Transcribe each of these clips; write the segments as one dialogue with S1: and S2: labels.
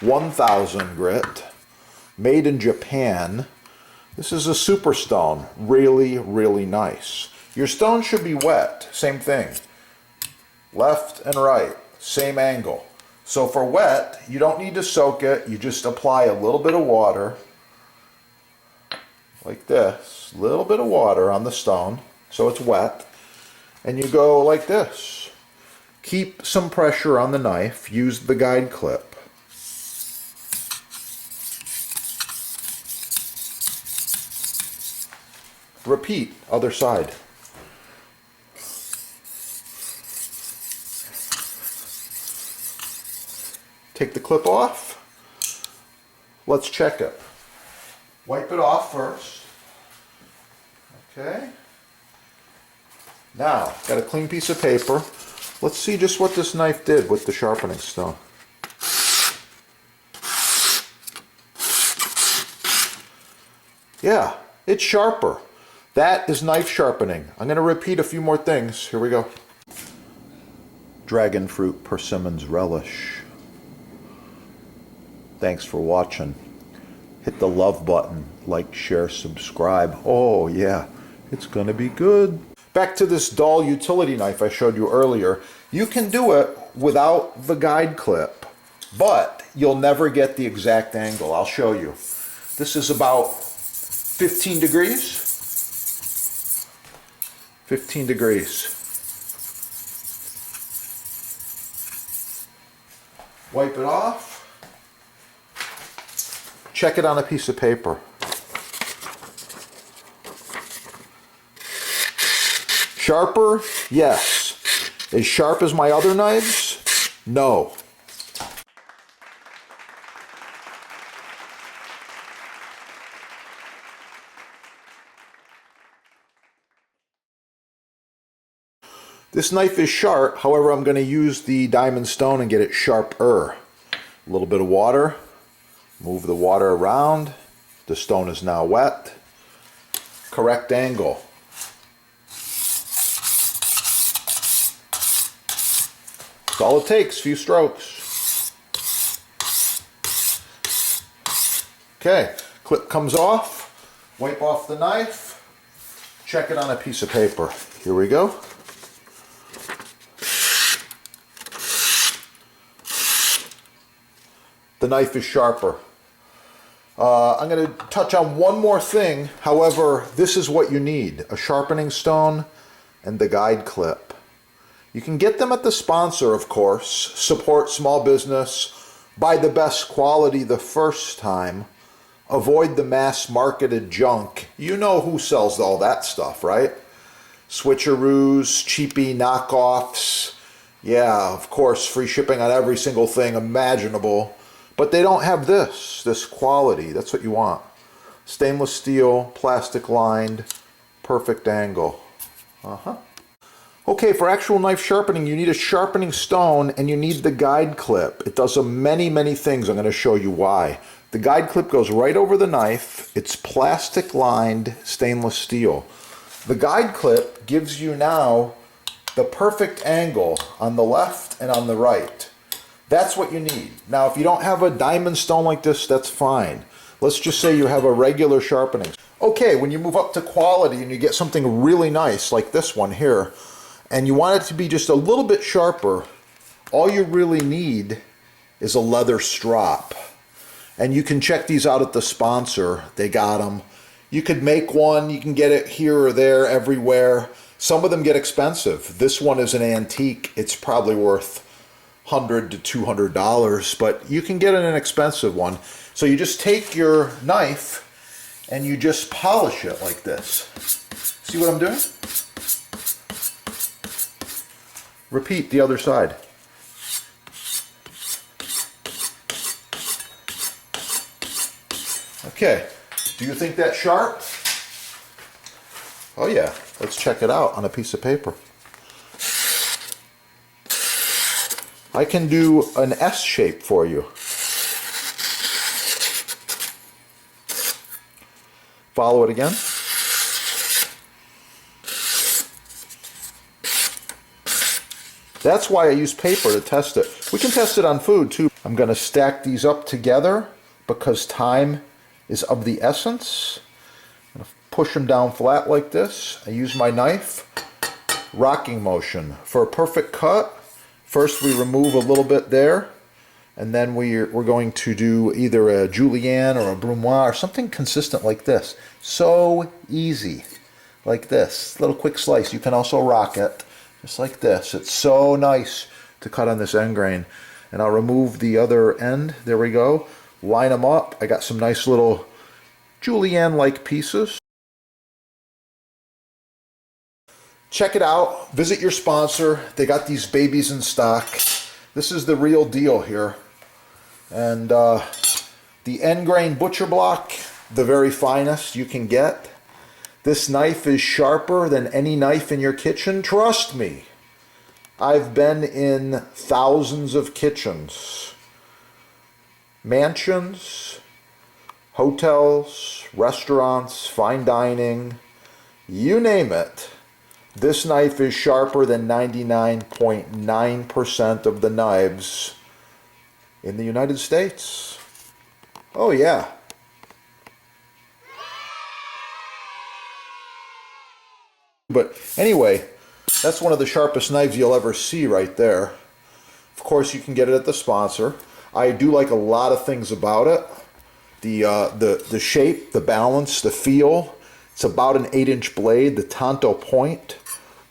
S1: 1000 grit, made in Japan. This is a super stone, really, really nice. Your stone should be wet, same thing. Left and right, same angle. So for wet, you don't need to soak it, you just apply a little bit of water, like this, a little bit of water on the stone, so it's wet, and you go like this. Keep some pressure on the knife, use the guide clip. Repeat, other side. Take the clip off. Let's check it. Wipe it off first. Okay. Now, got a clean piece of paper. Let's see just what this knife did with the sharpening stone. Yeah, it's sharper. That is knife sharpening. I'm going to repeat a few more things. Here we go. Dragon fruit persimmons relish. Thanks for watching. Hit the love button, like, share, subscribe. Oh yeah, it's gonna be good. Back to this dull utility knife I showed you earlier. You can do it without the guide clip, but you'll never get the exact angle. I'll show you. This is about 15 degrees. 15 degrees. Wipe it off. Check it on a piece of paper. Sharper? Yes. As sharp as my other knives? No. This knife is sharp, however I'm going to use the diamond stone and get it sharper. A little bit of water. Move the water around. The stone is now wet. Correct angle. That's all it takes, few strokes. Okay, clip comes off. Wipe off the knife. Check it on a piece of paper. Here we go. The knife is sharper. I'm going to touch on one more thing. However, this is what you need. A sharpening stone and the guide clip. You can get them at the sponsor, of course. Support small business. Buy the best quality the first time. Avoid the mass-marketed junk. You know who sells all that stuff, right? Switcheroos, cheapy knockoffs. Yeah, of course, free shipping on every single thing imaginable. But they don't have this quality. That's what you want. Stainless steel, plastic lined, perfect angle. Okay, for actual knife sharpening, you need a sharpening stone and you need the guide clip. It does many things. I'm going to show you why. The guide clip goes right over the knife. It's plastic lined stainless steel. The guide clip gives you now the perfect angle on the left and on the right. That's what you need. Now, if you don't have a diamond stone like this, that's fine. Let's just say you have a regular sharpening. Okay, when you move up to quality and you get something really nice like this one here, and you want it to be just a little bit sharper, all you really need is a leather strop. And you can check these out at the sponsor. They got them. You could make one. You can get it here or there, everywhere. Some of them get expensive. This one is an antique. It's probably worth $100 to $200, but you can get an inexpensive one. So you just take your knife and you just polish it like this. See what I'm doing? Repeat the other side. Okay, do you think that's sharp? Oh yeah, let's check it out on a piece of paper. I can do an S shape for you. Follow it again. That's why I use paper to test it. We can test it on food too. I'm going to stack these up together because time is of the essence. I'm going to push them down flat like this. I use my knife, rocking motion. For a perfect cut, first we remove a little bit there, and then we're going to do either a julienne or a brunoise or something consistent like this. So easy, like this. Little quick slice. You can also rock it, just like this. It's so nice to cut on this end grain. And I'll remove the other end. There we go. Line them up. I got some nice little julienne-like pieces. Check it out. Visit your sponsor. They got these babies in stock. This is the real deal here. And the end grain butcher block, the very finest you can get. This knife is sharper than any knife in your kitchen. Trust me. I've been in thousands of kitchens, mansions, hotels, restaurants, fine dining, you name it. This knife is sharper than 99.9% of the knives in the United States. Oh yeah. But anyway, that's one of the sharpest knives you'll ever see right there. Of course, you can get it at the sponsor. I do like a lot of things about it. The shape, the balance, the feel. It's about an 8-inch blade, the tanto point.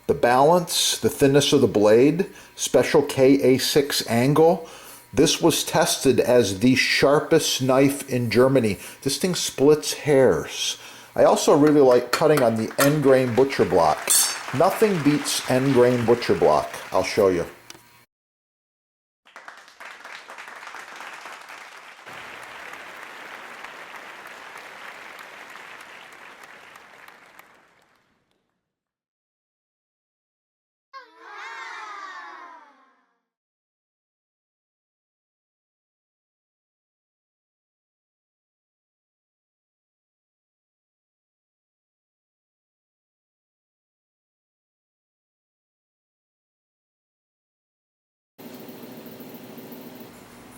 S1: The balance, the thinness of the blade, special KA6 angle. This was tested as the sharpest knife in Germany. This thing splits hairs. I also really like cutting on the end grain butcher block. Nothing beats end grain butcher block. I'll show you.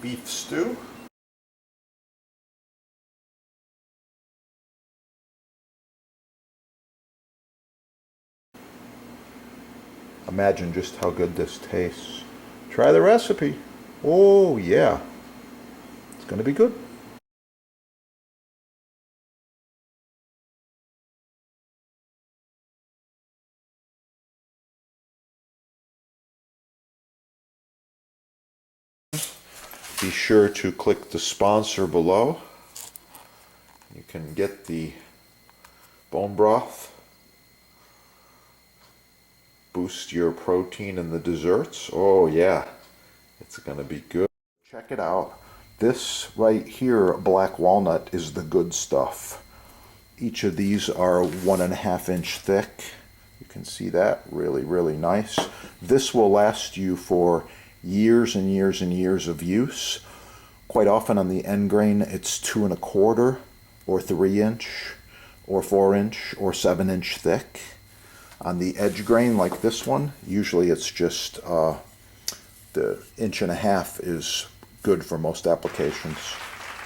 S1: Beef stew. Imagine just how good this tastes. Try the recipe. Oh yeah, it's gonna be good. Be sure to click the sponsor below. You can get the bone broth. Boost your protein in the desserts. Oh yeah, it's gonna be good. Check it out. This right here, black walnut, is the good stuff. Each of these are 1.5 inch thick. You can see that, really, really nice. This will last you for years and years and years of use. Quite often on the end grain, it's 2.25 or 3 inch or 4 inch or 7 inch thick. On the edge grain like this one, usually it's just the 1.5 inch is good for most applications.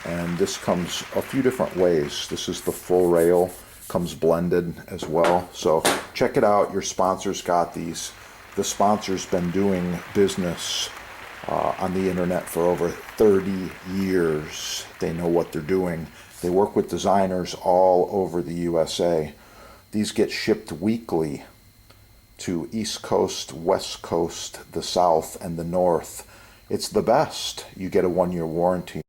S1: And this comes a few different ways. This is the full rail, comes blended as well. So check it out. Your sponsor's got these. The sponsor's been doing business on the internet for over 30 years. They know what they're doing. They work with designers all over the USA. These get shipped weekly to East Coast, West Coast, the South, and the North. It's the best. You get a 1-year warranty.